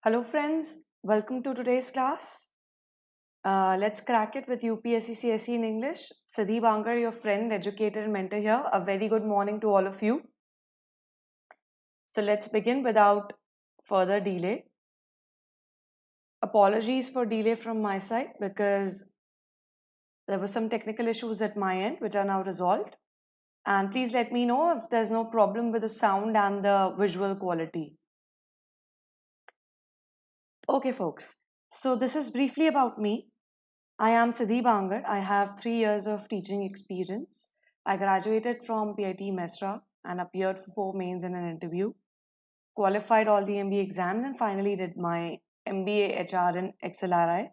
Hello friends, welcome to today's class. Let's crack it with UPSC CSE in English. Siddhi Bangard, your friend, educator and mentor here. A very good morning to all of you. So let's begin without further delay. Apologies for delay from my side because there were some technical issues at my end which are now resolved. And please let me know if there's no problem with the sound and the visual quality. Okay folks, so this is briefly about me. I am Siddhi Bangard. I have 3 years of teaching experience. I graduated from PIT Mesra and appeared for 4 mains in an interview, qualified all the MBA exams, and finally did my MBA HR in XLRI,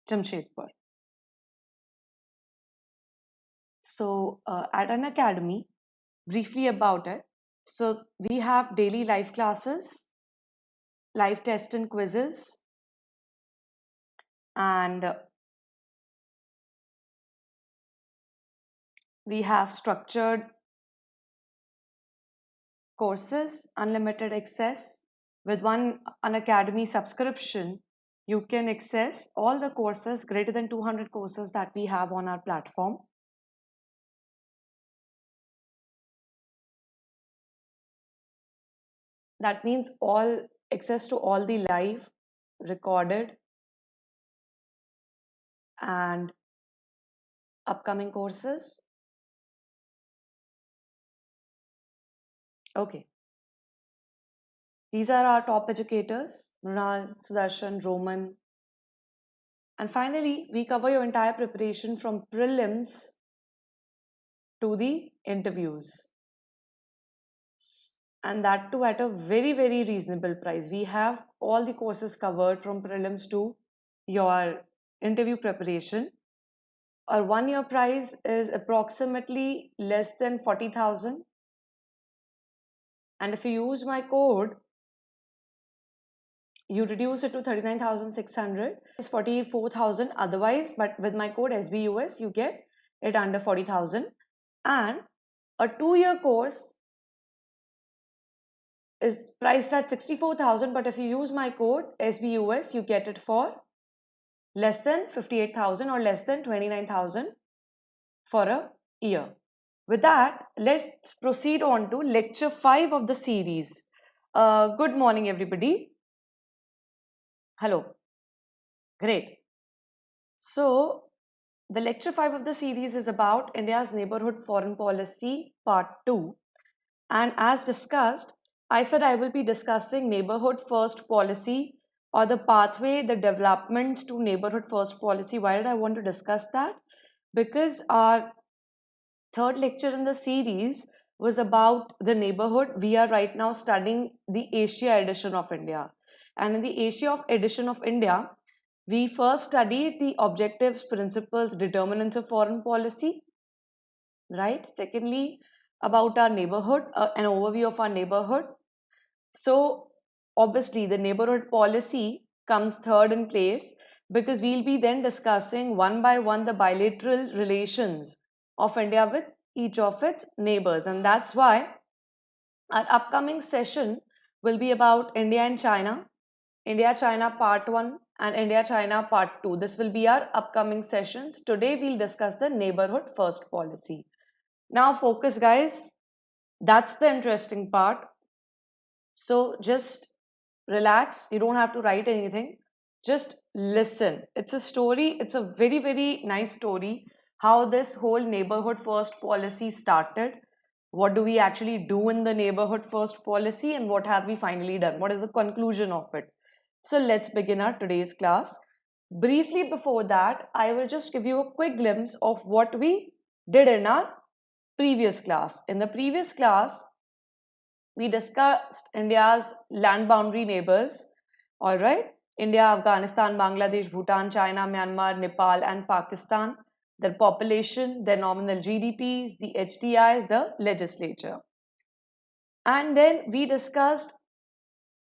Jamshedpur. So, at Unacademy, briefly about it. So, we have daily live classes, live tests and quizzes, and we have structured courses, unlimited access. With one Unacademy subscription, you can access all the courses, greater than 200 courses that we have on our platform. That means all access to all the live, recorded, and upcoming courses. Okay. These are our top educators, Mrunal, Sudarshan, Roman. And finally, we cover your entire preparation from prelims to the interviews. And that too at a very reasonable price. We have all the courses covered from prelims to your interview preparation. Our 1 year price is approximately less than 40,000, and if you use my code you reduce it to 39,600. It's 44,000 otherwise, but with my code SBUS you get it under 40,000. And a 2 year course is priced at 64,000, but if you use my code SBUS, you get it for less than 58,000 or less than 29,000 for a year. With that, let's proceed on to lecture 5 of the series. Good morning, everybody. Hello. Great. So, the lecture 5 of the series is about India's neighborhood foreign policy, part 2. And as discussed, I said I will be discussing neighborhood first policy or the pathway, the developments to neighborhood first policy. Why did I want to discuss that? Because our third lecture in the series was about the neighborhood. We are right now studying the Asia edition of India. And in the Asia edition of India, we first studied the objectives, principles, determinants of foreign policy, right? Secondly, about our neighborhood, an overview of our neighborhood. So obviously the neighborhood policy comes third in place because we'll be then discussing one by one the bilateral relations of India with each of its neighbors, and that's why our upcoming session will be about India and China, India China part 1 and India China part 2. This will be our upcoming sessions. Today we'll discuss the neighborhood first policy. Now focus guys, that's the interesting part. So just relax, you don't have to write anything, just listen. It's a story, it's a very nice story how this whole neighborhood first policy started. What do we actually do in the neighborhood first policy and what have we finally done? What is the conclusion of it? So let's begin our today's class. Briefly before that, I will just give you a quick glimpse of what we did in our previous class. In the previous class, we discussed India's land boundary neighbors, all right? India, Afghanistan, Bangladesh, Bhutan, China, Myanmar, Nepal, and Pakistan, their population, their nominal GDPs, the HDIs, the legislature. And then we discussed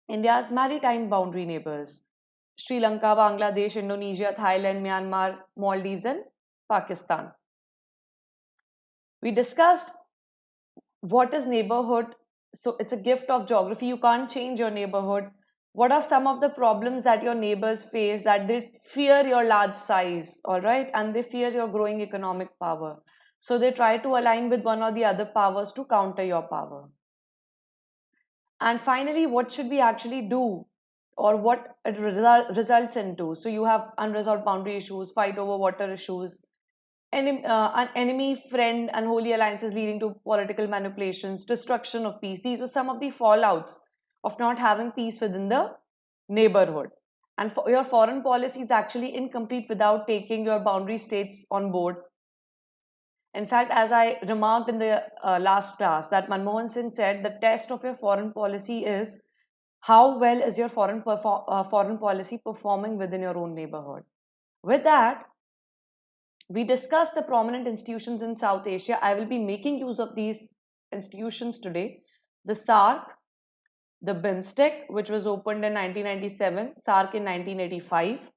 India's maritime boundary neighbors, Sri Lanka, Bangladesh, Indonesia, Thailand, Myanmar, Maldives, and Pakistan. We discussed what is neighborhood. So it's a gift of geography. You can't change your neighborhood. What are some of the problems that your neighbors face, that they fear your large size, all right, and they fear your growing economic power. So they try to align with one or the other powers to counter your power. And finally, what should we actually do, or what it results into? So you have unresolved boundary issues, fight over water issues, an enemy, friend, unholy alliances leading to political manipulations, destruction of peace. These were some of the fallouts of not having peace within the neighborhood. And your foreign policy is actually incomplete without taking your boundary states on board. In fact, as I remarked in the last class, that Manmohan Singh said the test of your foreign policy is how well is your foreign policy performing within your own neighborhood. With that, we discussed the prominent institutions in South Asia. I will be making use of these institutions today. The SARC, the BIMSTEC, which was opened in 1997, SARC in 1985,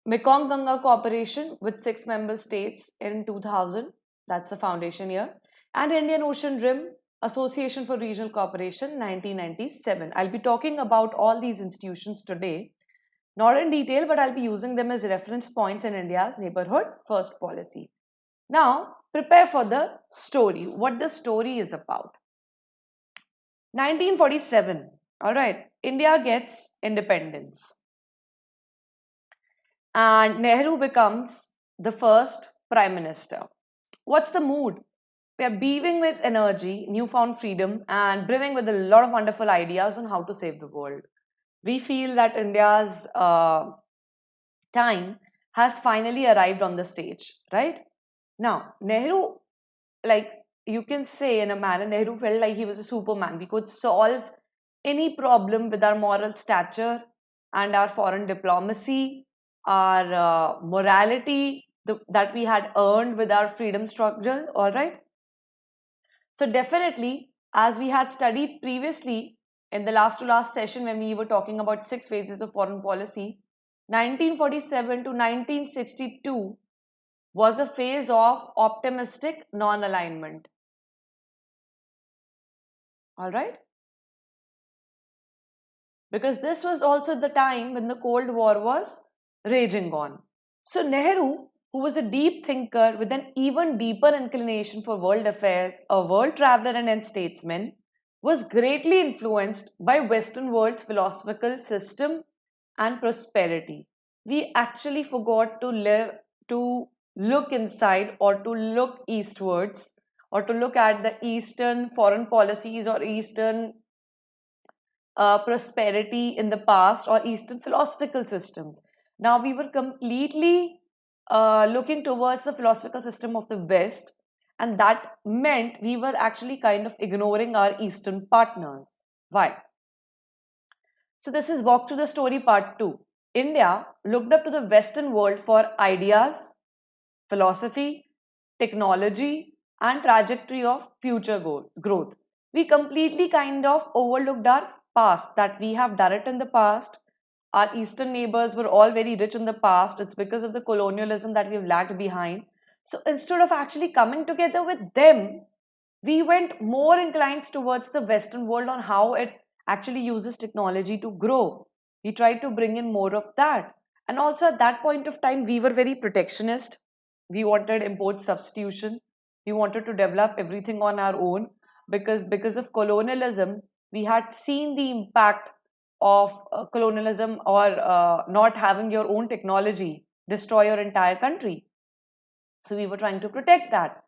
Mekong Ganga Cooperation with 6 member states in 2000, that's the foundation year, and Indian Ocean Rim Association for Regional Cooperation 1997. I'll be talking about all these institutions today, not in detail, but I'll be using them as reference points in India's neighborhood first policy. Now, prepare for the story, what the story is about. 1947, all right, India gets independence and Nehru becomes the first prime minister. What's the mood? We are beaming with energy, newfound freedom, and brimming with a lot of wonderful ideas on how to save the world. We feel that India's time has finally arrived on the stage, right? Now, Nehru, like you can say in a manner, Nehru felt like he was a superman. We could solve any problem with our moral stature and our foreign diplomacy, our morality that we had earned with our freedom struggle, all right? So, definitely, as we had studied previously in the last to last session when we were talking about 6 phases of foreign policy, 1947 to 1962 was a phase of optimistic non alignment. All right? Because this was also the time when the Cold War was raging on. So, Nehru, who was a deep thinker with an even deeper inclination for world affairs, a world traveler and statesman, was greatly influenced by Western world's philosophical system and prosperity. We actually forgot to look inside or to look eastwards or to look at the Eastern foreign policies or Eastern prosperity in the past or Eastern philosophical systems. Now we were completely looking towards the philosophical system of the West, and that meant we were actually kind of ignoring our Eastern partners. Why? So this is Walk to the Story Part 2. India looked up to the Western world for ideas, philosophy, technology, and trajectory of future growth. We completely kind of overlooked our past, that we have done it in the past. Our eastern neighbors were all very rich in the past. It's because of the colonialism that we've lagged behind. So instead of actually coming together with them, we went more inclined towards the Western world on how it actually uses technology to grow. We tried to bring in more of that. And also at that point of time, we were very protectionist. We wanted import substitution. We wanted to develop everything on our own because of colonialism, we had seen the impact of colonialism or not having your own technology destroy your entire country. So we were trying to protect that.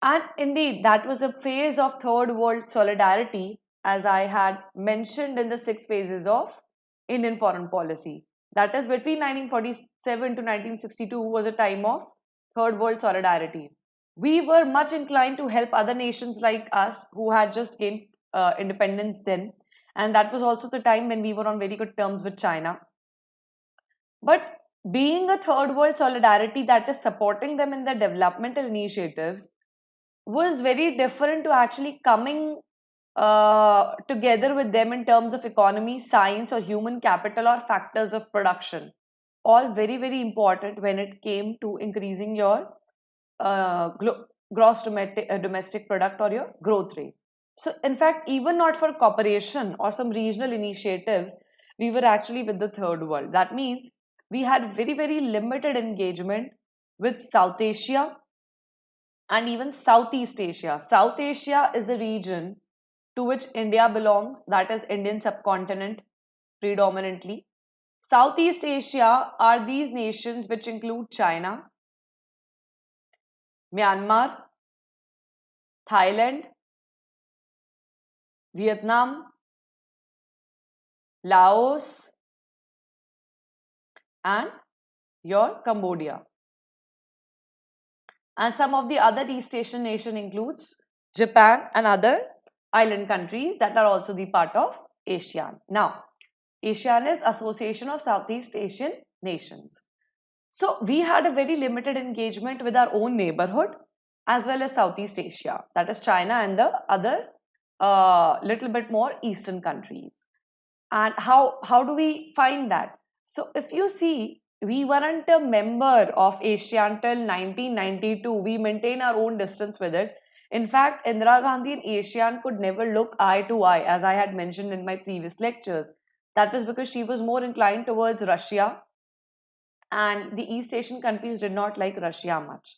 And indeed, that was a phase of third world solidarity, as I had mentioned in the 6 phases of Indian foreign policy. That is, between 1947 to 1962 was a time of third world solidarity. We were much inclined to help other nations like us who had just gained independence then. And that was also the time when we were on very good terms with China. But being a third world solidarity that is supporting them in their developmental initiatives was very different to actually coming together with them in terms of economy, science, or human capital or factors of production. All very, very important when it came to increasing your gross domestic product or your growth rate. So in fact, even not for cooperation or some regional initiatives, we were actually with the third world. That means we had very, very limited engagement with South Asia and even Southeast Asia. South Asia is the region to which India belongs, that is Indian subcontinent predominantly. Southeast Asia are these nations which include China, Myanmar, Thailand, Vietnam, Laos, and your Cambodia. And some of the other East Asian nation includes Japan and other island countries that are also the part of ASEAN. Now, ASEAN is Association of Southeast Asian Nations. So we had a very limited engagement with our own neighborhood as well as Southeast Asia, that is China and the other little bit more eastern countries. And how do we find that? So if you see, we weren't a member of ASEAN till 1992. We maintain our own distance with it. In fact, Indira Gandhi and ASEAN could never look eye to eye, as I had mentioned in my previous lectures. That was because she was more inclined towards Russia, and the East Asian countries did not like Russia much.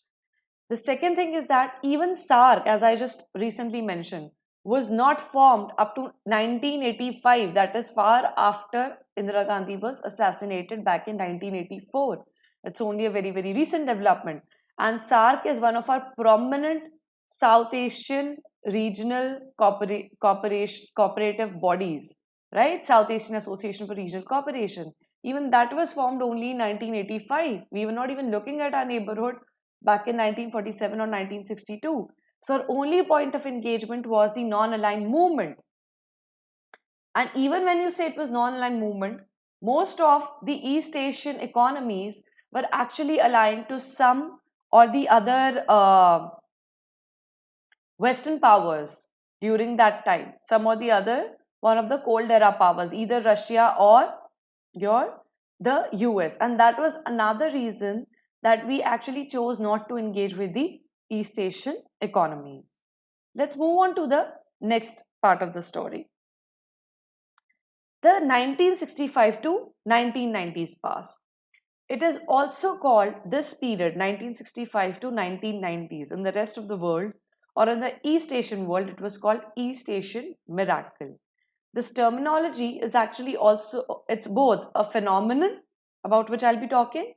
The second thing is that even SARC, as I just recently mentioned, was not formed up to 1985, that is far after Indira Gandhi was assassinated back in 1984. It's only a very, very recent development. And SARC is one of our prominent South Asian regional cooperative bodies, right? South Asian Association for Regional Cooperation. Even that was formed only in 1985. We were not even looking at our neighborhood back in 1947 or 1962. So our only point of engagement was the non-aligned movement. And even when you say it was non-aligned movement, most of the East Asian economies were actually aligned to some or the other Western powers during that time. Some or the other, one of the cold era powers, either Russia or the US. And that was another reason that we actually chose not to engage with the East Asian economies. Let's move on to the next part of the story. The 1965 to 1990s pass. It is also called this period 1965 to 1990s in the rest of the world, or in the East Asian world it was called East Asian Miracle. This terminology is actually also, it's both a phenomenon about which I'll be talking,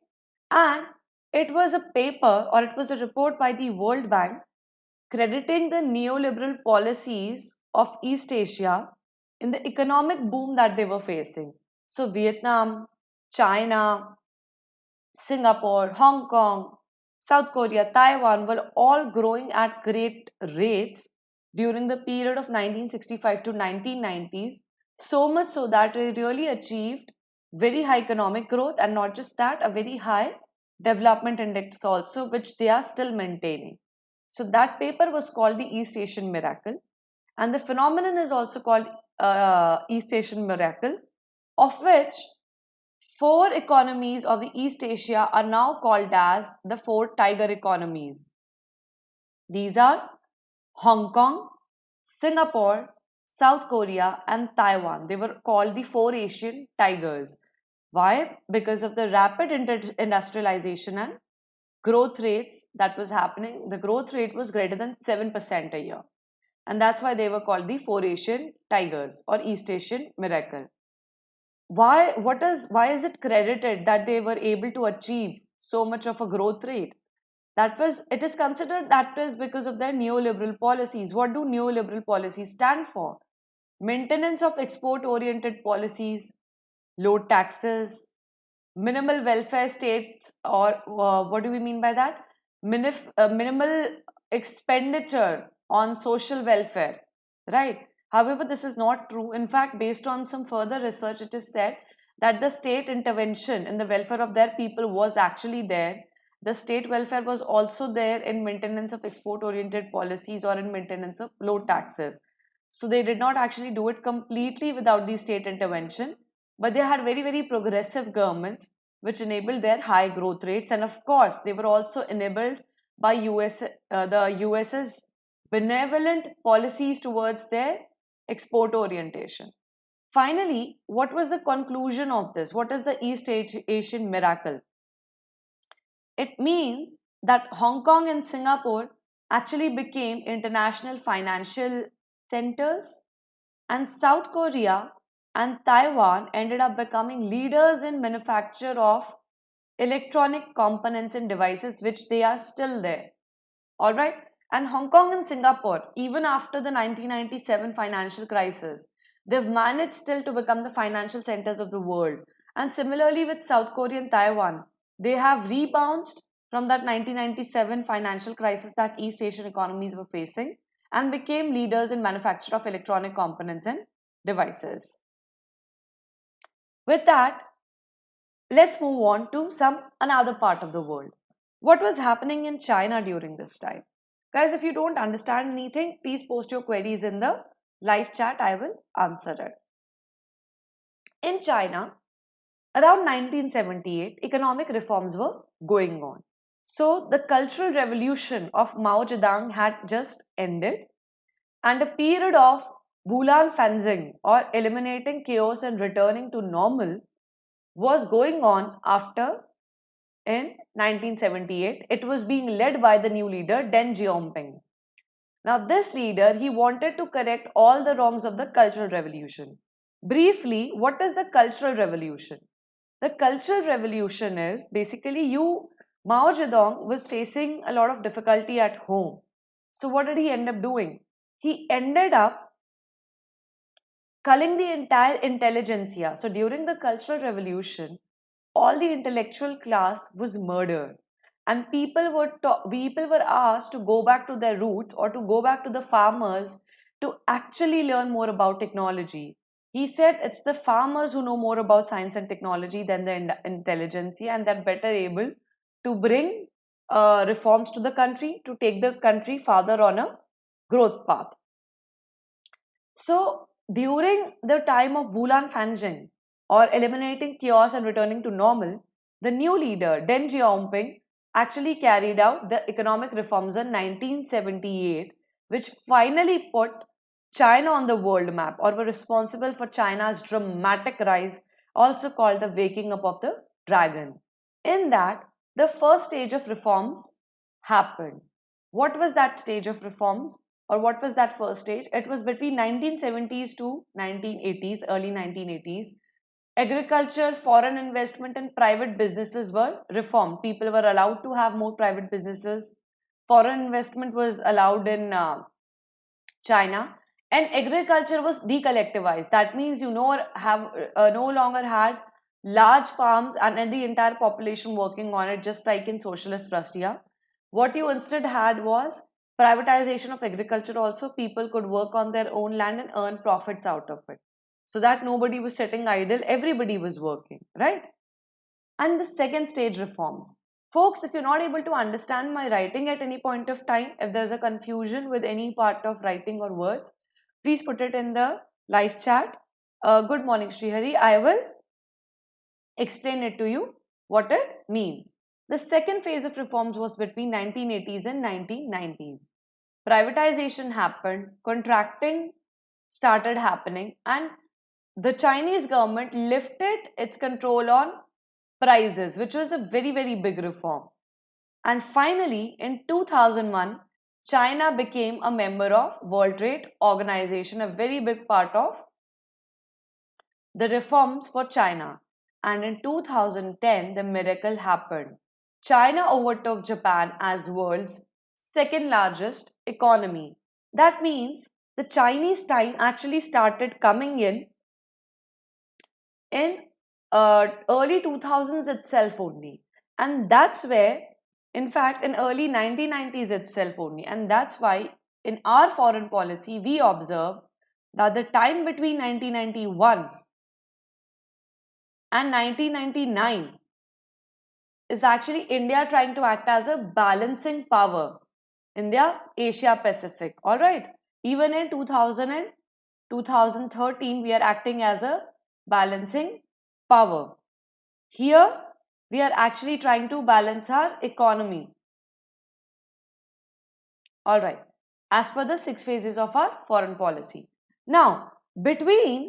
and it was a paper or it was a report by the World Bank crediting the neoliberal policies of East Asia in the economic boom that they were facing. So Vietnam, China, Singapore, Hong Kong, South Korea, Taiwan were all growing at great rates during the period of 1965 to 1990s, so much so that they really achieved very high economic growth, and not just that, a very high development index also, which they are still maintaining. So that paper was called the East Asian Miracle, and the phenomenon is also called East Asian Miracle, of which four economies of the East Asia are now called as the four tiger economies. These are Hong Kong, Singapore, South Korea, and Taiwan. They were called the four Asian tigers. Why? Because of the rapid industrialization and growth rates that was happening. The growth rate was greater than 7% a year. And that's why they were called the four Asian tigers or East Asian Miracle. Why is it credited that they were able to achieve so much of a growth rate? It is considered that is because of their neoliberal policies. What do neoliberal policies stand for? Maintenance of export oriented policies, low taxes, minimal welfare states, or what do we mean by that? Minimal expenditure on social welfare, right? However, this is not true. In fact, based on some further research, it is said that the state intervention in the welfare of their people was actually there. The state welfare was also there in maintenance of export oriented policies or in maintenance of low taxes. So they did not actually do it completely without the state intervention, but they had very, very progressive governments which enabled their high growth rates. And of course, they were also enabled by the US's benevolent policies towards their export orientation. Finally, what was the conclusion of this? What is the East Asian miracle? It means that Hong Kong and Singapore actually became international financial centers, and South Korea and Taiwan ended up becoming leaders in manufacture of electronic components and devices, which they are still there. All right. And Hong Kong and Singapore, even after the 1997 financial crisis, they've managed still to become the financial centers of the world. And similarly with South Korea and Taiwan, they have rebounded from that 1997 financial crisis that East Asian economies were facing and became leaders in manufacture of electronic components and devices. With that, let's move on to another part of the world. What was happening in China during this time? Guys, if you don't understand anything, please post your queries in the live chat. I will answer it. In China, around 1978, economic reforms were going on. So the Cultural Revolution of Mao Zedong had just ended, and a period of Bulan Fanzing, or eliminating chaos and returning to normal, was going on after in 1978. It was being led by the new leader Deng Xiaoping. Now this leader, he wanted to correct all the wrongs of the Cultural Revolution. Briefly, what is the Cultural Revolution? The Cultural Revolution is basically Mao Zedong was facing a lot of difficulty at home. So what did he end up doing? He ended up culling the entire intelligentsia. So during the Cultural Revolution, all the intellectual class was murdered, and people were asked to go back to their roots, or to go back to the farmers, to actually learn more about technology. He said it's the farmers who know more about science and technology than the intelligentsia, and they're better able to bring reforms to the country, to take the country farther on a growth path. So during the time of Bulan Fanjing, or eliminating chaos and returning to normal, the new leader, Deng Xiaoping, actually carried out the economic reforms in 1978, which finally put China on the world map, or were responsible for China's dramatic rise, also called the waking up of the dragon. In that, the first stage of reforms happened. What was that stage of reforms? Or what was that first stage? It was between 1970s to 1980s, early 1980s. Agriculture, foreign investment, and private businesses were reformed. People were allowed to have more private businesses. Foreign investment was allowed in China, and agriculture was decollectivized. That means no longer had large farms and the entire population working on it, just like in socialist Russia. What you instead had was privatization of agriculture. Also, people could work on their own land and earn profits out of it, so that nobody was sitting idle. Everybody was working, right? And the second stage, reforms. Folks, if you're not able to understand my writing at any point of time, if there's a confusion with any part of writing or words, please put it in the live chat. Good morning, Srihari. I will explain it to you what it means. The second phase of reforms was between 1980s and 1990s. Privatization happened, contracting started happening, and the Chinese government lifted its control on prices, which was a very, very big reform. And finally, in 2001, China became a member of World Trade Organization, a very big part of the reforms for China. And in 2010, the miracle happened. China overtook Japan as world's second largest economy. That means the Chinese time actually started coming in early 2000s itself only. And that's where, in fact, in early 1990s itself only. And that's why in our foreign policy, we observe that the time between 1991 and 1999 is actually India trying to act as a balancing power in the Asia Pacific. All right. Even in 2000 and 2013, we are acting as a balancing power. Here, we are actually trying to balance our economy. All right. as per the 6 phases of our foreign policy. Now, between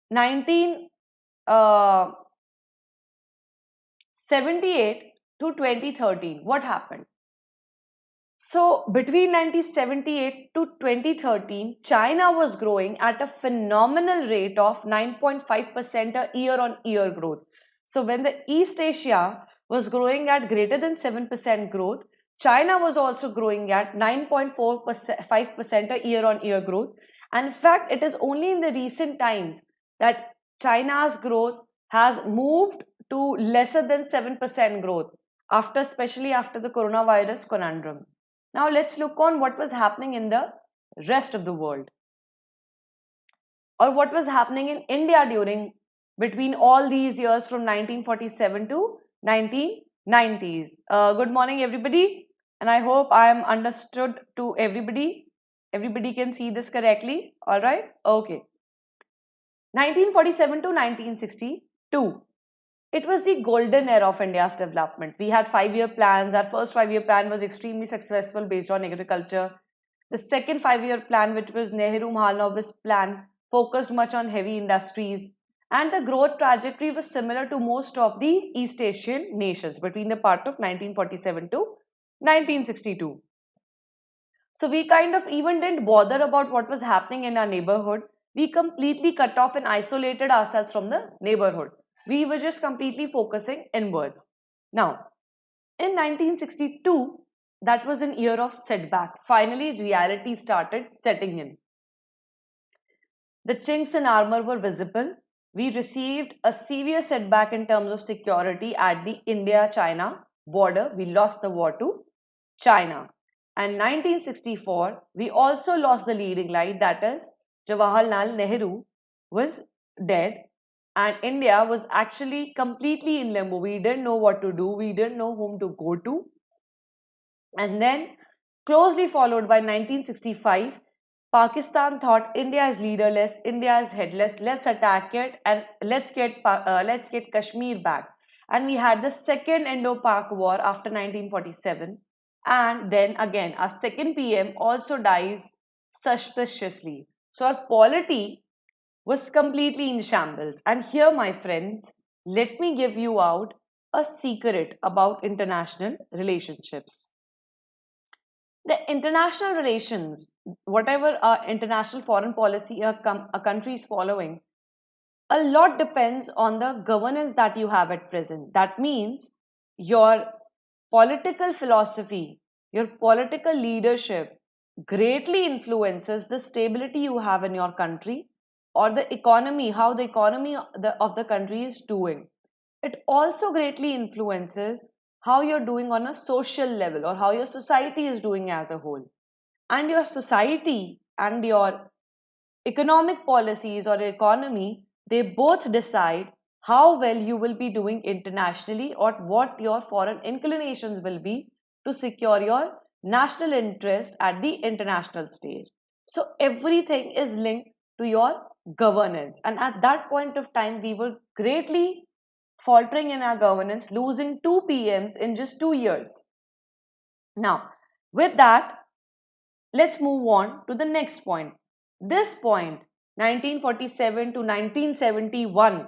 1978 to 2013, what happened? So, between 1978 to 2013, China was growing at a phenomenal rate of 9.5% a year on year growth. So, when the East Asia was growing at greater than 7% growth, China was also growing at 9.45% a year on year growth. And in fact, it is only in the recent times that China's growth has moved to lesser than 7% growth, after, especially after the coronavirus conundrum. Now let's look on what was happening in the rest of the world, or what was happening in India during between all these years from 1947 to 1990s. Good morning, everybody, and I hope I am understood to everybody. Everybody can see this correctly. All right. Okay. 1947 to 1962. It was the golden era of India's development. We had 5 year plans. Our first 5 year plan was extremely successful based on agriculture. The second 5 year plan, which was Nehru Mahalanobis plan, focused much on heavy industries. And the growth trajectory was similar to most of the East Asian nations between the part of 1947 to 1962. So we kind of even didn't bother about what was happening in our neighborhood. We completely cut off and isolated ourselves from the neighborhood. We were just completely focusing inwards. Now, in 1962, that was an year of setback. Finally, reality started setting in. The chinks in armor were visible. We received a severe setback in terms of security at the India-China border. We lost the war to China. And 1964, we also lost the leading light, that is, Jawaharlal Nehru was dead, and India was actually completely in limbo. We didn't know what to do, we didn't know whom to go to. And then, closely followed by 1965, Pakistan thought India is leaderless, India is headless, let's attack it and let's get Kashmir back. And we had the second Indo-Pak war after 1947. And then again, our second PM also dies suspiciously. So our polity was completely in shambles. And here, my friends, let me give you out a secret about international relationships. The international relations, whatever international foreign policy a country is following, a lot depends on the governance that you have at present. That means your political philosophy, your political leadership greatly influences the stability you have in your country, or the economy, how the economy of the country is doing. It also greatly influences how you're doing on a social level, or how your society is doing as a whole. And your society and your economic policies or economy, they both decide how well you will be doing internationally, or what your foreign inclinations will be to secure your national interest at the international stage. So everything is linked to your governance. And at that point of time, we were greatly faltering in our governance, losing 2 PMs in just 2 years. Now, with that, let's move on to the next point. This point, 1947 to 1971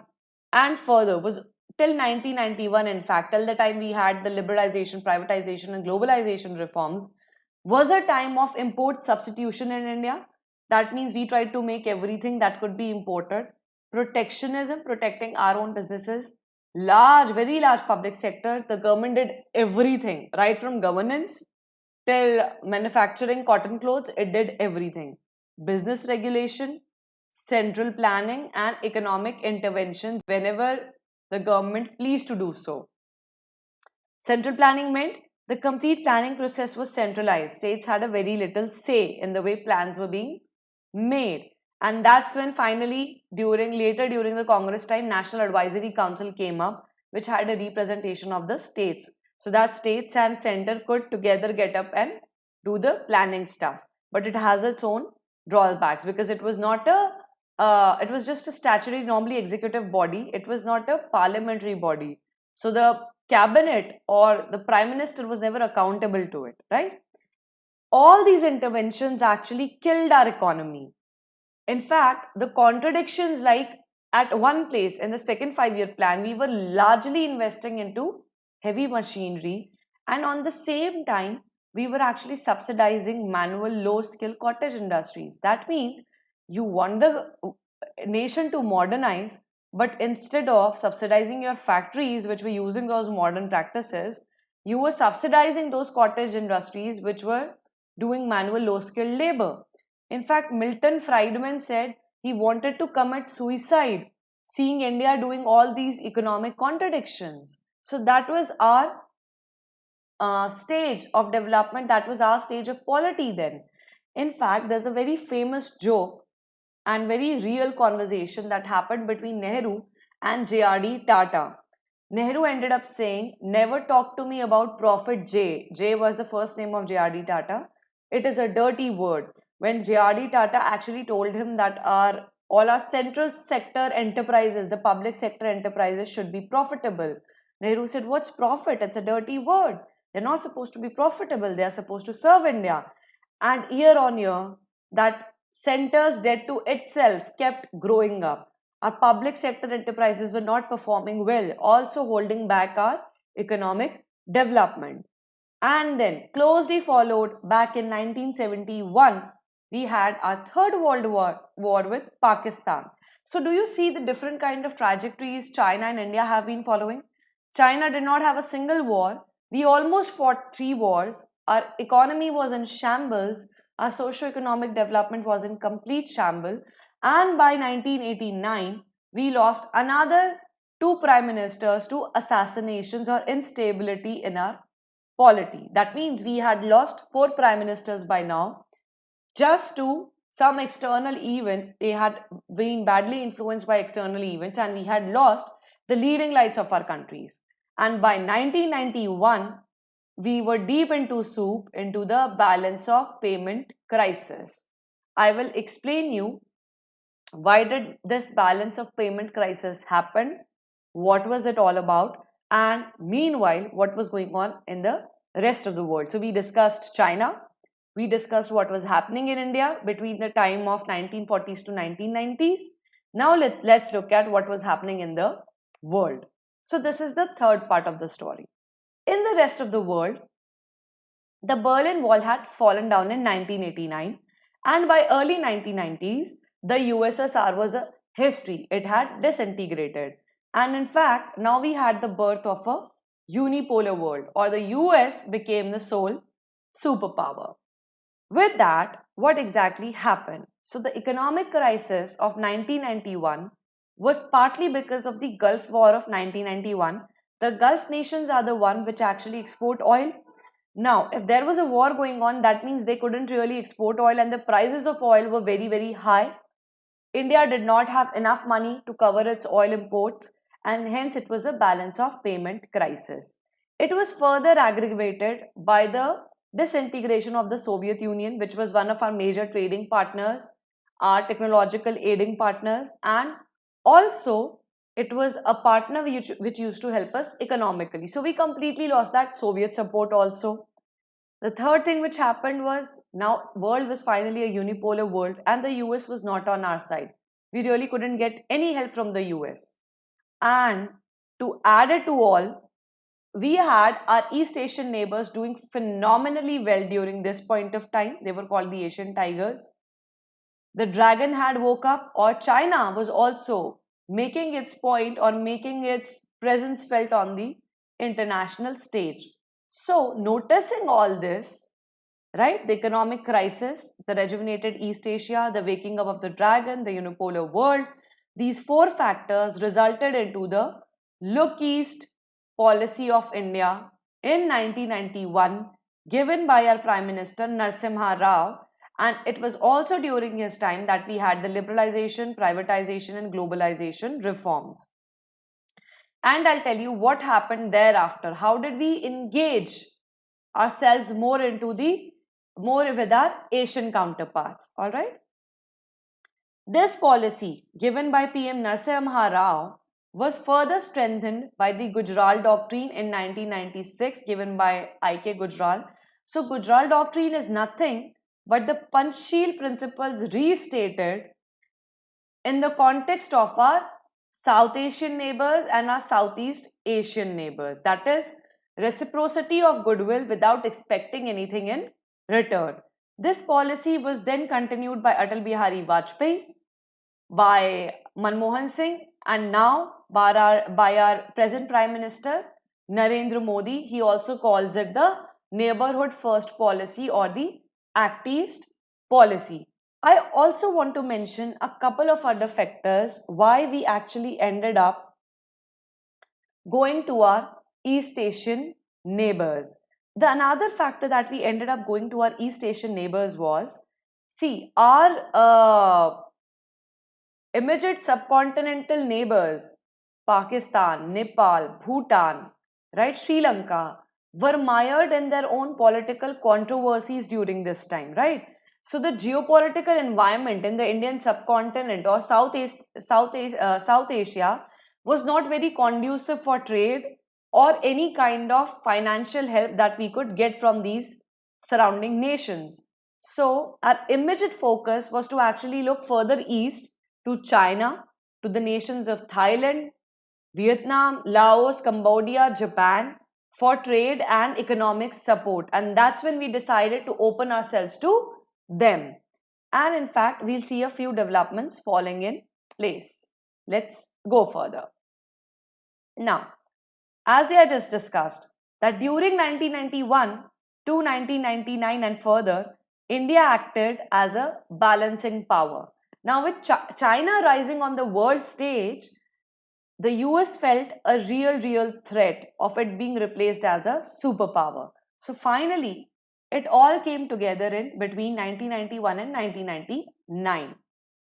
and further, was till 1991, in fact, till the time we had the liberalization, privatization, and globalization reforms, was a time of import substitution in India. That means we tried to make everything that could be imported. Protectionism, protecting our own businesses. Large, very large public sector. The government did everything, right from governance till manufacturing cotton clothes, it did everything. Business regulation, central planning, and economic interventions whenever the government pleased to do so. Central planning meant the complete planning process was centralized. States had a very little say in the way plans were being made. And that's when finally, later during the Congress time, National Advisory Council came up, which had a representation of the states. So that states and center could together get up and do the planning stuff. But it has its own drawbacks, because it was not it was just a statutory, normally executive body. It was not a parliamentary body. So the cabinet or the prime minister was never accountable to it, right? All these interventions actually killed our economy. In fact, the contradictions, like at one place in the second 5 year plan, we were largely investing into heavy machinery, and on the same time, we were actually subsidizing manual low skill cottage industries. That means you want the nation to modernize, but instead of subsidizing your factories, which were using those modern practices, you were subsidizing those cottage industries which were doing manual low skilled labor. In fact, Milton Friedman said he wanted to commit suicide seeing India doing all these economic contradictions. So that was our stage of development, that was our stage of polity then. In fact, there's a very famous joke and very real conversation that happened between Nehru and JRD Tata. Nehru ended up saying, "Never talk to me about Prophet J." J was the first name of JRD Tata. It is a dirty word. When JRD Tata actually told him that all our central sector enterprises, the public sector enterprises, should be profitable, Nehru said, "What's profit? It's a dirty word. They're not supposed to be profitable. They're supposed to serve India." And year on year, that center's debt to itself kept growing up. Our public sector enterprises were not performing well, also holding back our economic development. And then, closely followed back in 1971, we had our third world war with Pakistan. So, do you see the different kind of trajectories China and India have been following? China did not have a single war. We almost fought three wars. Our economy was in shambles. Our socio-economic development was in complete shambles. And by 1989, we lost another two prime ministers to assassinations or instability in our polity. That means we had lost four prime ministers by now, just to some external events. They had been badly influenced by external events, and we had lost the leading lights of our countries. And by 1991, we were deep into soup into the balance of payment crisis. I will explain you why did this balance of payment crisis happen, what was it all about, and meanwhile what was going on in the rest of the world. So we discussed China, we discussed what was happening in India between the time of 1940s to 1990s. Now let's look at what was happening in the world. So this is the third part of the story. In the rest of the world, the Berlin Wall had fallen down in 1989, and by early 1990s, the USSR was a history. It had disintegrated. And in fact, now we had the birth of a unipolar world, or the US became the sole superpower. With that, what exactly happened? So, the economic crisis of 1991 was partly because of the Gulf War of 1991. The Gulf nations are the one which actually export oil. Now, if there was a war going on, that means they couldn't really export oil, and the prices of oil were very, very high. India did not have enough money to cover its oil imports, and hence it was a balance of payment crisis. It was further aggravated by the disintegration of the Soviet Union, which was one of our major trading partners, our technological aiding partners, and also it was a partner which used to help us economically. So we completely lost that Soviet support also. The third thing which happened was, now world was finally a unipolar world, and the US was not on our side. We really couldn't get any help from the US. And to add it to all, we had our East Asian neighbors doing phenomenally well during this point of time. They were called the Asian tigers. The dragon had woke up, or China was also making its point or making its presence felt on the international stage. So, noticing all this, right, the economic crisis, the rejuvenated East Asia, the waking up of the dragon, the unipolar world, these four factors resulted into the Look East policy of India in 1991, given by our Prime Minister Narasimha Rao. And it was also during his time that we had the liberalization, privatization, and globalization reforms. And I'll tell you what happened thereafter. How did we engage ourselves more with our Asian counterparts? All right. This policy, given by PM Narasimha Rao, was further strengthened by the Gujral Doctrine in 1996, given by I.K. Gujral, So Gujral Doctrine is nothing but the Panchsheel principles restated in the context of our South Asian neighbors and our Southeast Asian neighbors. That is reciprocity of goodwill without expecting anything in return. This policy was then continued by Atal Bihari Vajpayee, by Manmohan Singh, and now by our present Prime Minister Narendra Modi. He also calls it the Neighborhood First policy or the Act East policy. I also want to mention a couple of other factors why we actually ended up going to our East Asian neighbors. The another factor that we ended up going to our East Asian neighbors was, see, our immediate subcontinental neighbors, Pakistan, Nepal, Bhutan, right, Sri Lanka, were mired in their own political controversies during this time, right? So the geopolitical environment in the Indian subcontinent or South Asia was not very conducive for trade or any kind of financial help that we could get from these surrounding nations. So our immediate focus was to actually look further east to China, to the nations of Thailand, Vietnam, Laos, Cambodia, Japan for trade and economic support. And that's when we decided to open ourselves to them. And in fact, we'll see a few developments falling in place. Let's go further. Now, as I just discussed, that during 1991 to 1999 and further, India acted as a balancing power. Now, with China rising on the world stage, the US felt a real threat of it being replaced as a superpower. So finally, it all came together in between 1991 and 1999.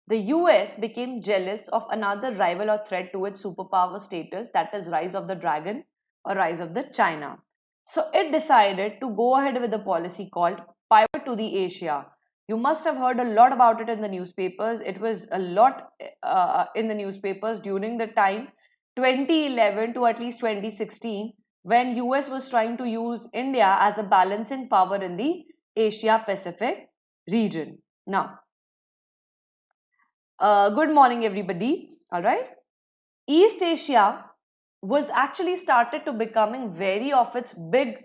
The US became jealous of another rival or threat to its superpower status, that is rise of the dragon or rise of the China. So it decided to go ahead with a policy called pivot to the Asia. You must have heard a lot about it in the newspapers. It was a lot in the newspapers during the time 2011 to at least 2016 when US was trying to use India as a balancing power in the Asia Pacific region. Now, good morning everybody. All right. East Asia was actually started to becoming very of its big,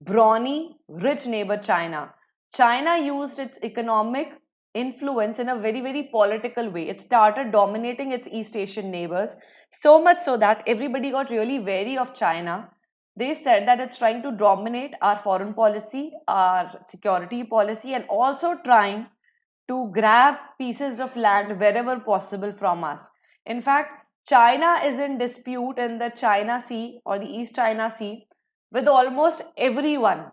brawny, rich neighbor China. China used its economic influence in a very political way. It started dominating its East Asian neighbors, so much so that everybody got really wary of China. They said that it's trying to dominate our foreign policy, our security policy, and also trying to grab pieces of land wherever possible from us. In fact, China is in dispute in the China Sea or the East China Sea with almost everyone,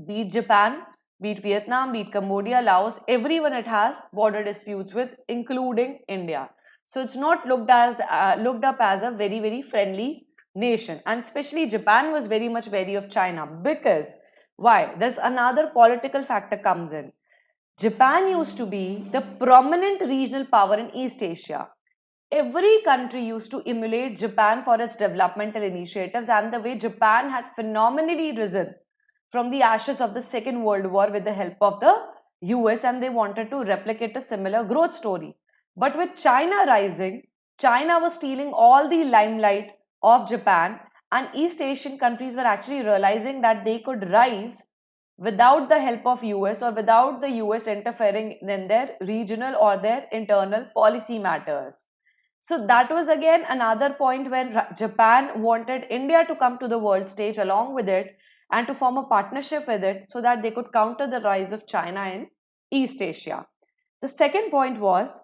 be it Japan, be it Vietnam, be it Cambodia, Laos, everyone it has border disputes with, including India. So it's not looked up as a very friendly nation, and especially Japan was very much wary of China because why? There's another political factor comes in. Japan used to be the prominent regional power in East Asia. Every country used to emulate Japan for its developmental initiatives and the way Japan had phenomenally risen from the ashes of the Second World War with the help of the US, and they wanted to replicate a similar growth story. But with China rising, China was stealing all the limelight of Japan, and East Asian countries were actually realizing that they could rise without the help of US or without the US interfering in their regional or their internal policy matters. So that was again another point when Japan wanted India to come to the world stage along with it and to form a partnership with it so that they could counter the rise of China in East Asia. The second point was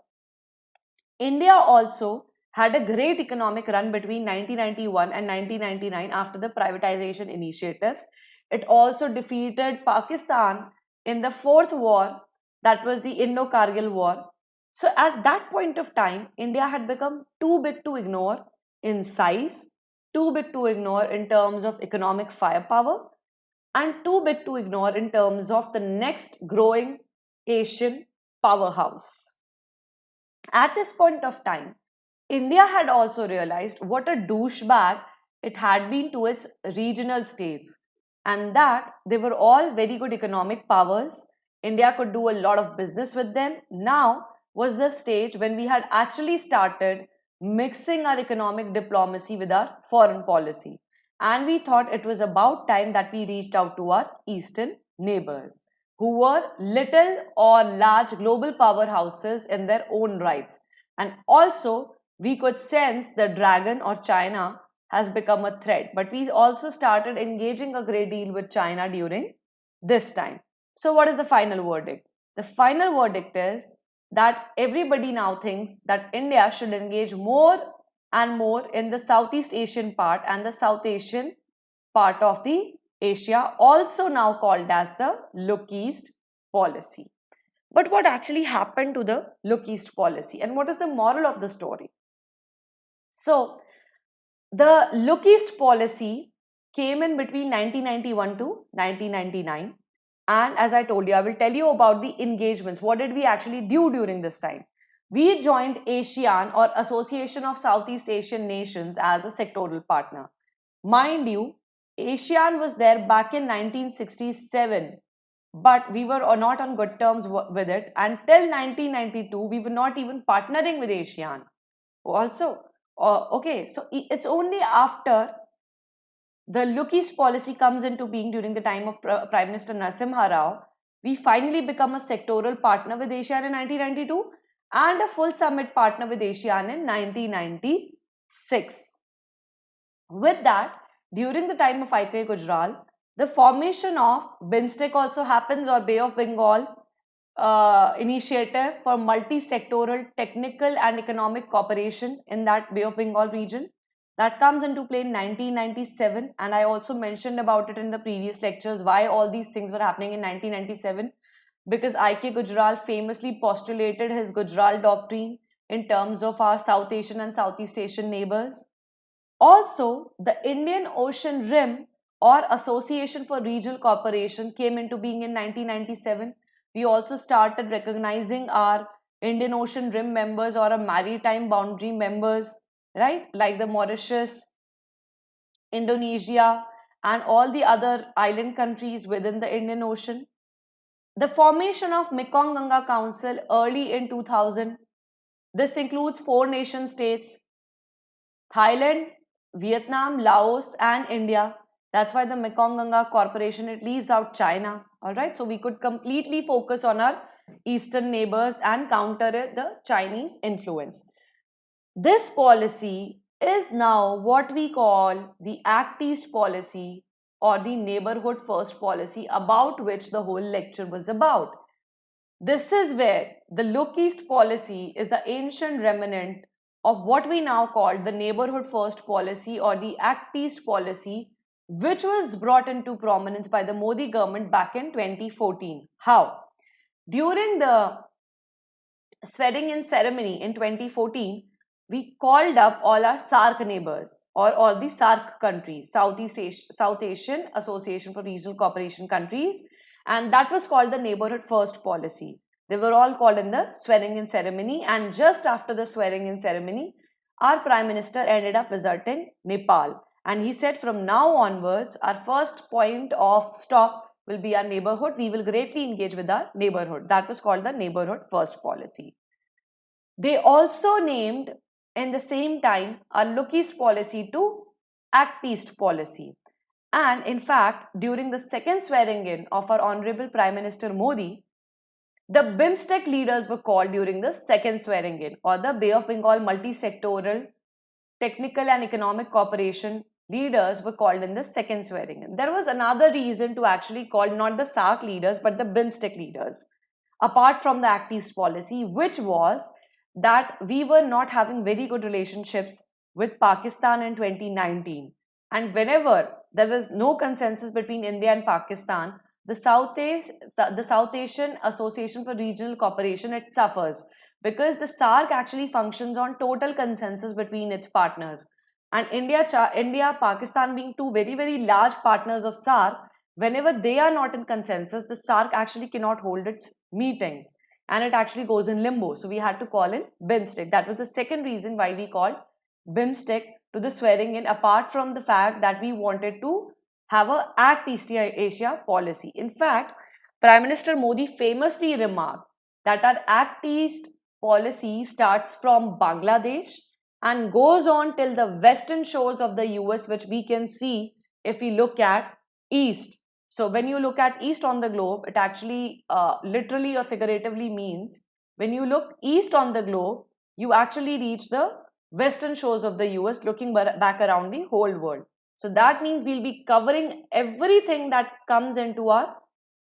India also had a great economic run between 1991 and 1999 after the privatization initiatives. It also defeated Pakistan in the fourth war, that was the Indo-Kargil War. So at that point of time, India had become too big to ignore in size, too big to ignore in terms of economic firepower, and too big to ignore in terms of the next growing Asian powerhouse. At this point of time, India had also realized what a douchebag it had been to its regional states. and that they were all very good economic powers. India could do a lot of business with them. Now was the stage when we had actually started mixing our economic diplomacy with our foreign policy. And we thought it was about time that we reached out to our eastern neighbors, who were little or large global powerhouses in their own rights. And also, we could sense the dragon or China has become a threat. But we also started engaging a great deal with China during this time. So, what is the final verdict? The final verdict is that everybody now thinks that India should engage more and more in the Southeast Asian part and the South Asian part of the Asia, also now called as the Look East policy. But what actually happened to the Look East policy, and what is the moral of the story? So, the Look East policy came in between 1991 to 1999. And as I told you, I will tell you about the engagements. What did we actually do during this time? We joined ASEAN, or Association of Southeast Asian Nations, as a sectoral partner. Mind you, ASEAN was there back in 1967, but we were not on good terms with it. Until 1992, we were not even partnering with ASEAN. Also, okay, so it's only after the Look East policy comes into being during the time of Prime Minister Narasimha Rao, we finally become a sectoral partner with ASEAN in 1992 and a full summit partner with ASEAN in 1996. With that, during the time of IK Gujral, the formation of BIMSTEC also happens, or Bay of Bengal initiative for multi-sectoral technical and economic cooperation in that Bay of Bengal region. That comes into play in 1997, and I also mentioned about it in the previous lectures why all these things were happening in 1997, because IK Gujral famously postulated his Gujral doctrine in terms of our South Asian and Southeast Asian neighbors. Also, the Indian Ocean Rim, or Association for Regional Cooperation, came into being in 1997. We also started recognizing our Indian Ocean Rim members, or a maritime boundary members, right? Like the Mauritius, Indonesia, and all the other island countries within the Indian Ocean. The formation of Makanga Council early in 2000. This includes 4 nation states: Thailand, Vietnam, Laos, and India. That's why the Mekong Ganga Corporation, it leaves out China. All right, so we could completely focus on our eastern neighbors and counter the Chinese influence. This policy is now what we call the Act East policy, or the neighborhood first policy, about which the whole lecture was about. This is where the Look East policy is the ancient remnant of what we now call the neighborhood first policy, or the Act East policy, which was brought into prominence by the Modi government back in 2014. How? During the swearing in ceremony in 2014, we called up all our SAARC neighbors, or all the SAARC countries, South Asian Association for Regional Cooperation countries, and that was called the Neighborhood First policy. They were all called in the swearing in ceremony, and just after the swearing in ceremony, our Prime Minister ended up visiting Nepal, and he said from now onwards, our first point of stop will be our neighborhood. We will greatly engage with our neighborhood. That was called the Neighborhood First policy. They also named in the same time our Look East policy to Act East policy. And in fact, during the second swearing in of our Honorable Prime Minister Modi, the BIMSTEC leaders were called during the second swearing in, or the Bay of Bengal multi-sectoral technical and economic cooperation leaders were called in the second swearing in. There was another reason to actually call not the SAARC leaders but the BIMSTEC leaders, apart from the Act East policy, which was that we were not having very good relationships with Pakistan in 2019. And whenever there was no consensus between India and Pakistan, the South Asian Association for Regional Cooperation, it suffers, because the SAARC actually functions on total consensus between its partners. And India, Pakistan being two very, very large partners of SAARC, whenever they are not in consensus, the SAARC actually cannot hold its meetings, and it actually goes in limbo. So we had to call in BIMSTEC. That was the second reason why we called BIMSTEC to the swearing in, apart from the fact that we wanted to have a Act East Asia policy. In fact, Prime Minister Modi famously remarked that our Act East policy starts from Bangladesh and goes on till the western shores of the US, which we can see if we look at east. So when you look at east on the globe, it actually literally or figuratively means when you look east on the globe, you actually reach the western shores of the US, looking back around the whole world. So that means we'll be covering everything that comes into our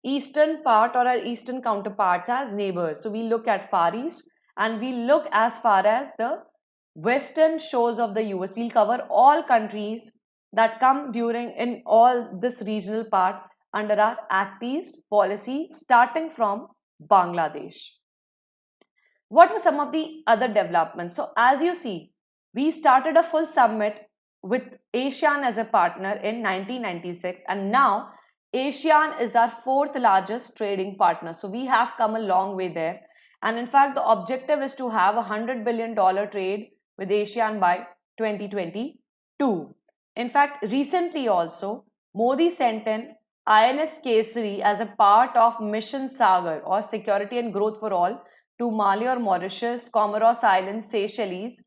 eastern part or our eastern counterparts as neighbors. So we look at Far East and we look as far as the western shores of the US. We'll cover all countries that come during in all this regional part under our Act East policy starting from Bangladesh. What were some of the other developments? So as you see, we started a full summit with ASEAN as a partner in 1996, and now ASEAN is our fourth largest trading partner. So we have come a long way there. And in fact, the objective is to have $100 billion trade with ASEAN by 2022. In fact, recently also, Modi sent in INS Kesari as a part of Mission Sagar or Security and Growth for All to Mali or Mauritius, Comoros Islands, Seychelles.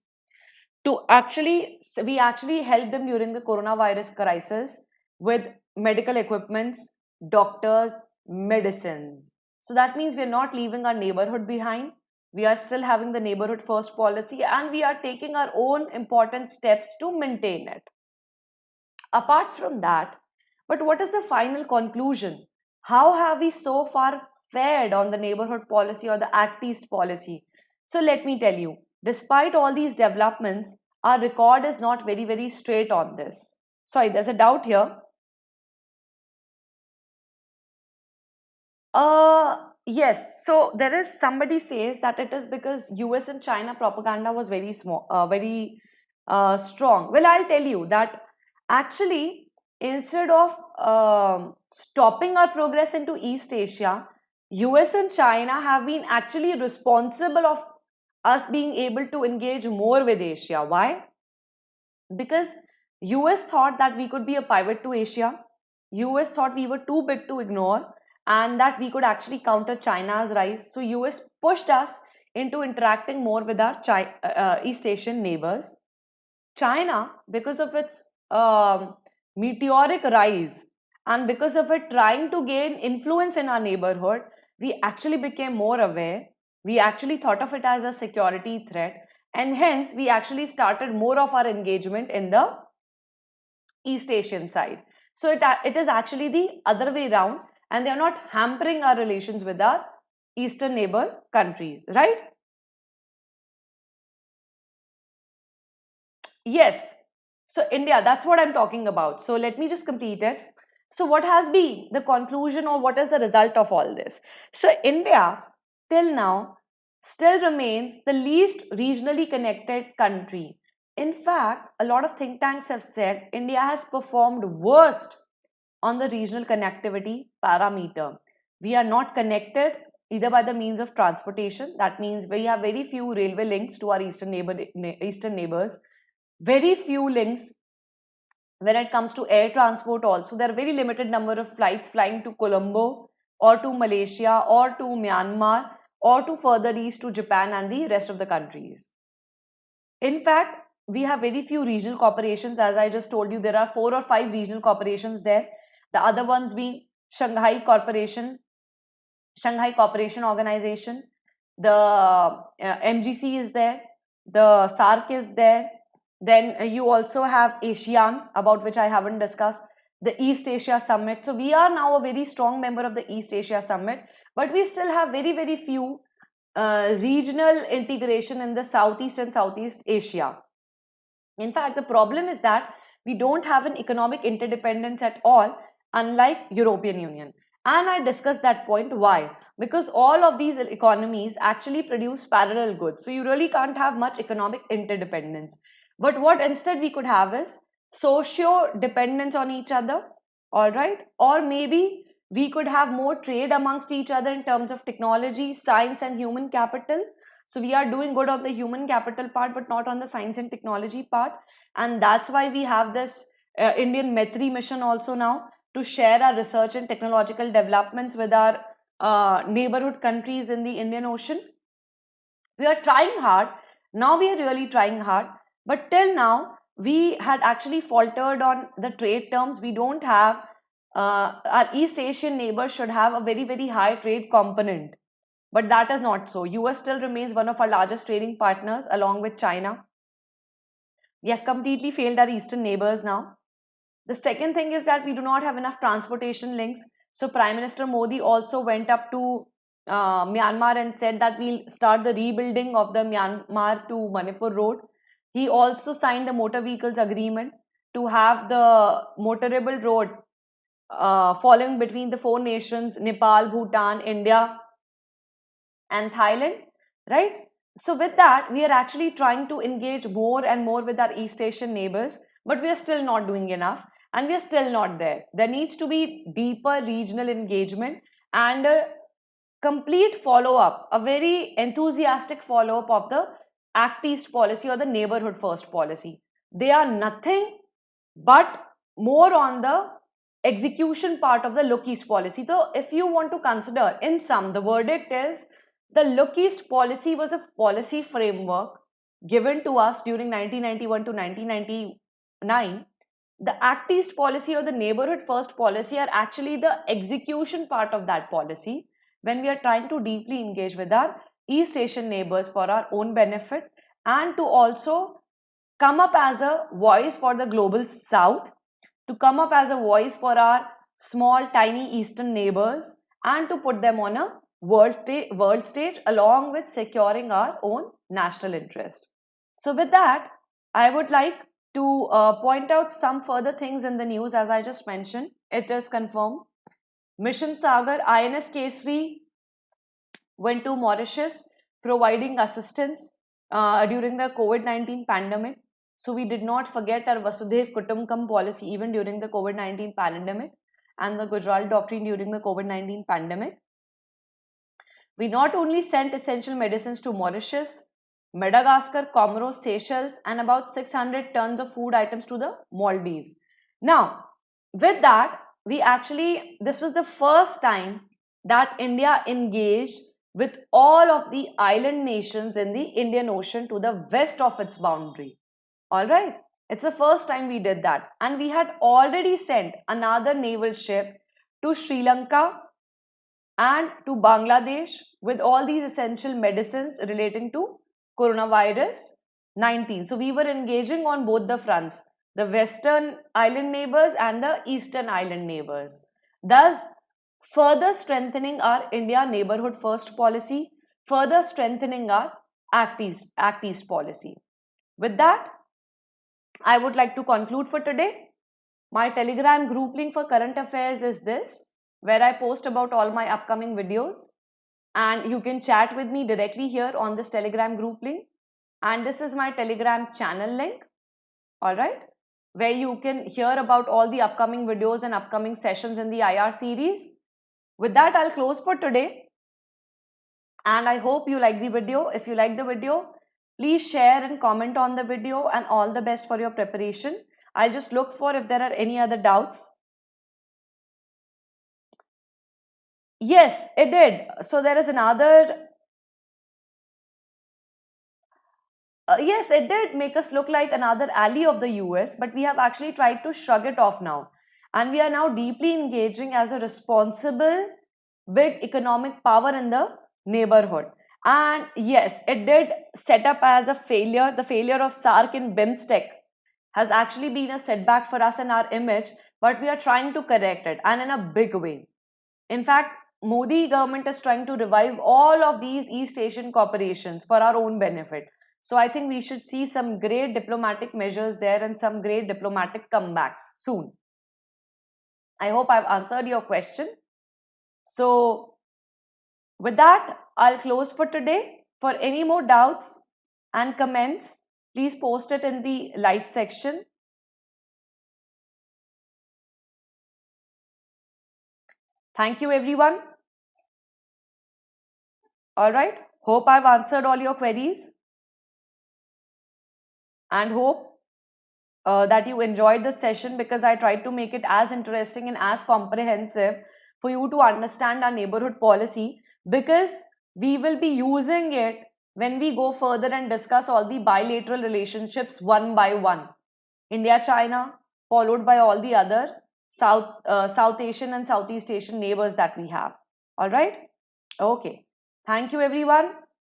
We actually helped them during the coronavirus crisis with medical equipments, doctors, medicines. So that means we're not leaving our neighborhood behind. We are still having the neighborhood first policy and we are taking our own important steps to maintain it. Apart from that, but what is the final conclusion? How have we so far fared on the neighborhood policy or the Act East policy? So let me tell you, despite all these developments, our record is not very straight on this. Sorry, there's a doubt here. Yes. So there is somebody says that it is because US and China propaganda was very small, very strong. Well, I'll tell you that actually instead of stopping our progress into East Asia, US and China have been actually responsible of us being able to engage more with Asia. Why? Because US thought that we could be a pivot to Asia. US thought we were too big to ignore and that we could actually counter China's rise. So US pushed us into interacting more with our East Asian neighbors. China, because of its meteoric rise and because of it trying to gain influence in our neighborhood, we actually became more aware. We actually thought of it as a security threat, and hence we actually started more of our engagement in the East Asian side. So it is actually the other way around, and they are not hampering our relations with our eastern neighbor countries, right? Yes. So India, that's what I'm talking about. So let me just complete it. So what has been the conclusion or what is the result of all this? So India till now still remains the least regionally connected country. In fact, a lot of think tanks have said India has performed worst on the regional connectivity parameter. We are not connected either by the means of transportation. That means we have very few railway links to our eastern neighbors, very few links when it comes to air transport also. There are very limited number of flights flying to Colombo or to Malaysia or to Myanmar or to further east to Japan and the rest of the countries. In fact, we have very few regional corporations. As I just told you, there are 4 or 5 regional corporations there. The other ones being Shanghai Cooperation Organization, the MGC is there, the SARC is there. Then you also have ASEAN, about which I haven't discussed, the East Asia Summit. So we are now a very strong member of the East Asia Summit, but we still have very few regional integration in the Southeast and Southeast Asia. In fact, the problem is that we don't have an economic interdependence at all, unlike European Union. And I discussed that point. Why? Because all of these economies actually produce parallel goods. So you really can't have much economic interdependence. But what instead we could have is socio dependence on each other, all right? Or maybe we could have more trade amongst each other in terms of technology, science, and human capital. So we are doing good on the human capital part, but not on the science and technology part. And that's why we have this Indian Metri mission also now, to share our research and technological developments with our neighborhood countries in the Indian Ocean. We are trying hard. Now we are really trying hard. But till now, we had actually faltered on the trade terms. We don't have, our East Asian neighbors should have a very, very high trade component. But that is not so. US still remains one of our largest trading partners along with China. We have completely failed our eastern neighbors now. The second thing is that we do not have enough transportation links. So Prime Minister Modi also went up to Myanmar and said that we'll start the rebuilding of the Myanmar to Manipur road. He also signed the motor vehicles agreement to have the motorable road falling between the four nations, Nepal, Bhutan, India, and Thailand, right? So with that, we are actually trying to engage more and more with our East Asian neighbors, but we are still not doing enough, and we are still not there. There needs to be deeper regional engagement and a complete follow-up, a very enthusiastic follow-up of the Act East policy or the neighborhood first policy. They are nothing but more on the execution part of the Look East policy. So if you want to consider, in sum, the verdict is the Look East policy was a policy framework given to us during 1991 to 1999. The Act East policy or the neighborhood first policy are actually the execution part of that policy when we are trying to deeply engage with our East Asian neighbors for our own benefit, and to also come up as a voice for the global south, to come up as a voice for our small tiny eastern neighbors, and to put them on a world stage along with securing our own national interest. So with that, I would like to point out some further things in the news. As I just mentioned, it is confirmed Mission Sagar INS Kesri went to Mauritius providing assistance during the COVID-19 pandemic. So we did not forget our Vasudhaiv Kutumbakam policy even during the COVID-19 pandemic and the Gujarat doctrine during the COVID-19 pandemic. We not only sent essential medicines to Mauritius, Madagascar, Comoros, Seychelles, and about 600 tons of food items to the Maldives. Now, with that, this was the first time that India engaged with all of the island nations in the Indian Ocean to the west of its boundary. All right, it's the first time we did that. And we had already sent another naval ship to Sri Lanka and to Bangladesh with all these essential medicines relating to coronavirus 19. So we were engaging on both the fronts, the western island neighbors and the eastern island neighbors, thus further strengthening our India neighborhood first policy, further strengthening our Act East policy. With that, I would like to conclude for today. My Telegram group link for current affairs is this, where I post about all my upcoming videos, and you can chat with me directly here on this Telegram group link. And this is my Telegram channel link, all right, where you can hear about all the upcoming videos and upcoming sessions in the IR series. With that, I'll close for today, and I hope you like the video. If you like the video, please share and comment on the video, and all the best for your preparation. I'll just look for if there are any other doubts. Yes, it did. So there is another. Yes, it did make us look like another ally of the US, but we have actually tried to shrug it off now. And we are now deeply engaging as a responsible, big economic power in the neighborhood. And yes, it did set up as a failure. The failure of SARC in BIMSTEC has actually been a setback for us in our image, but we are trying to correct it, and in a big way. In fact, Modi government is trying to revive all of these East Asian corporations for our own benefit. So I think we should see some great diplomatic measures there and some great diplomatic comebacks soon. I hope I've answered your question. So with that, I'll close for today. For any more doubts and comments, please post it in the live section. Thank you, everyone. All right. Hope I've answered all your queries, and hope that you enjoyed this session, because I tried to make it as interesting and as comprehensive for you to understand our neighborhood policy, because we will be using it when we go further and discuss all the bilateral relationships one by one. India, China, followed by all the other South Asian and Southeast Asian neighbors that we have. All right? Okay. Thank you, everyone.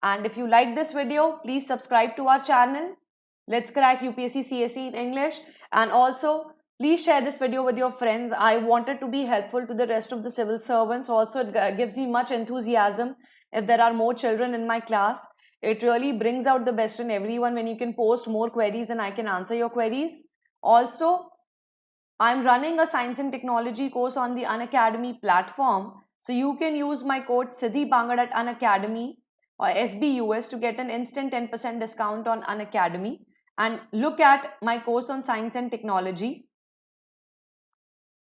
And if you like this video, please subscribe to our channel. Let's crack UPSC CSE in English. And also, please share this video with your friends. I wanted to be helpful to the rest of the civil servants. Also, it gives me much enthusiasm if there are more children in my class. It really brings out the best in everyone when you can post more queries and I can answer your queries. Also, I'm running a science and technology course on the Unacademy platform. So you can use my code Siddhi Bangard at Unacademy or SBUS to get an instant 10% discount on Unacademy. And look at my course on science and technology,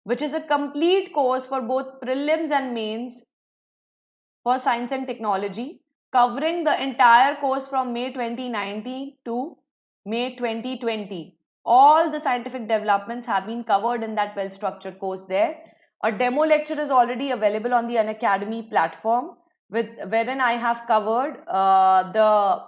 which is a complete course for both prelims and mains for science and technology, covering the entire course from May 2019 to May 2020. All the scientific developments have been covered in that well-structured course there. A demo lecture is already available on the Unacademy platform, wherein I have covered the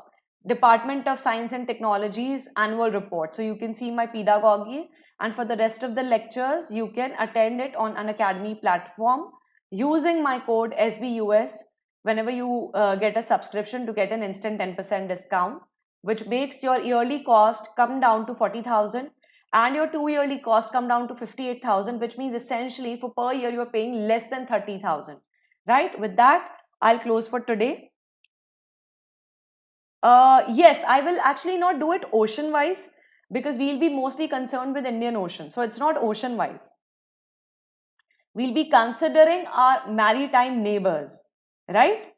Department of Science and Technology's annual report. So you can see my pedagogy, and for the rest of the lectures, you can attend it on Unacademy platform using my code SBUS whenever you get a subscription to get an instant 10% discount, which makes your yearly cost come down to 40,000 and your 2 yearly cost come down to 58,000, which means essentially for per year you're paying less than 30,000. Right? With that, I'll close for today. Yes, I will actually not do it ocean wise, because we'll be mostly concerned with Indian Ocean. So it's not ocean wise. We'll be considering our maritime neighbors, right?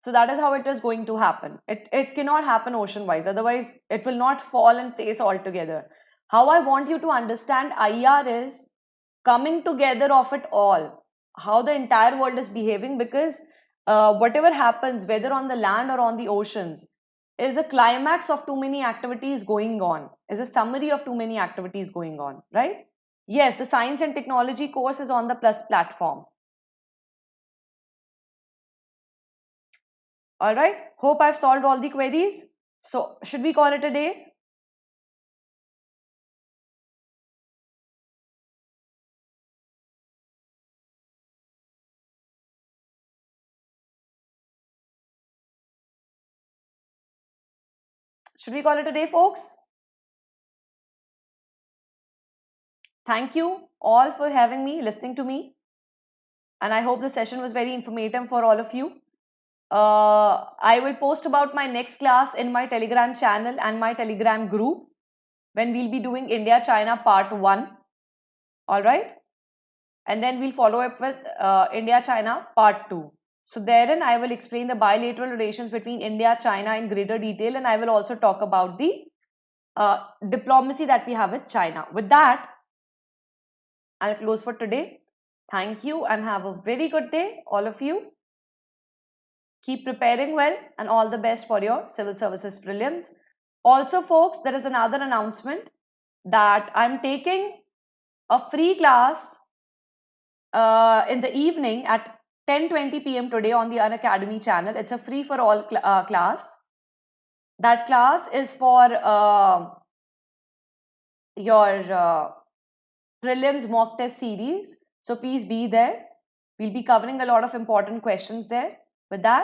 So that is how it is going to happen. It cannot happen ocean wise, otherwise it will not fall in place altogether. How I want you to understand IR is coming together of it all, how the entire world is behaving, because whatever happens, whether on the land or on the oceans, is a climax of too many activities going on, is a summary of too many activities going on, right? Yes, the science and technology course is on the Plus platform. All right, hope I've solved all the queries. So should we call it a day? Should we call it a day, folks? Thank you all for having me, listening to me. And I hope the session was very informative for all of you. I will post about my next class in my Telegram channel and my Telegram group when we'll be doing India-China part 1. All right. And then we'll follow up with India-China part 2. So therein I will explain the bilateral relations between India, China in greater detail, and I will also talk about the diplomacy that we have with China. With that, I'll close for today. Thank you and have a very good day, all of you. Keep preparing well and all the best for your civil services prelims. Also, folks, there is another announcement that I'm taking a free class in the evening at 10:20 p.m. today on the Unacademy channel. It's a free for all class. That class is for your prelims mock test series. So please be there. We'll be covering a lot of important questions there. With that,